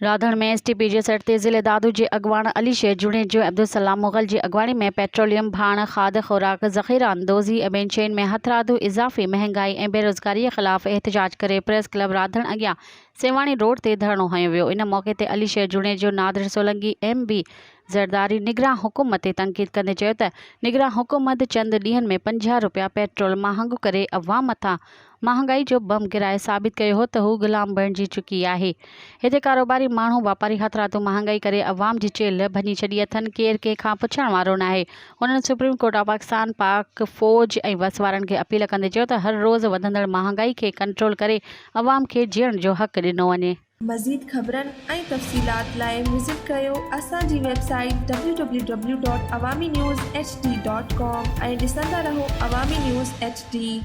राधण में STPJ सड़ते ज़िले दादू के अगवान अली शेर जुनेजो अब्दुल सलाम मुग़ल की अगवानी में पेट्रोलियम भाण खाद खुराक ज़ख़ीरा अंदोज़ी ऐं ॿियनि शयुनि में हथरादू इज़ाफ़ी महांगाई ऐं बेरोज़गारी ख़िलाफ़ एहतजाज करे प्रेस क्लब राधण अॻियां सेवाणी रोड ते धरणो हयो वियो। इन मौक़े ते अली शेर जुनेजो नादिर सोलंकी MB ज़रदारी निगरान हुकूमत ते तनक़ीद कंदे चयो त निगरान हुकूमत चंद ॾींहनि में 50 रुपया पेट्रोल महांगो करे अवाम मथां महांगाई जो बम गिराए साबित कयो हो त हू ग़ुलाम बणिजी चुकी आहे। हिते कारोबारी माण्हू वापारी हथरादू महांगाई करे अवाम जी चेल्ह भञी छॾी अथनि। केरु कंहिंखां पुछण वारो न आहे। हुननि सुप्रीम कोर्ट ऑफ पाकिस्तान, पाक फ़ौज ऐं बस वारनि खे अपील कंदे चयो त हर रोज़ वधंदड़ महांगाई खे कंट्रोल करे अवाम खे जीअण जो हक़ ॾिनो वञे। मज़ीद ख़बरनि ऐं तफ़सीलात लाइ विज़िट कयो असांजी वेबसाइट www.awamiNewsHD.com ऐं ॾिसंदा रहो अवामी न्यूज़ HD।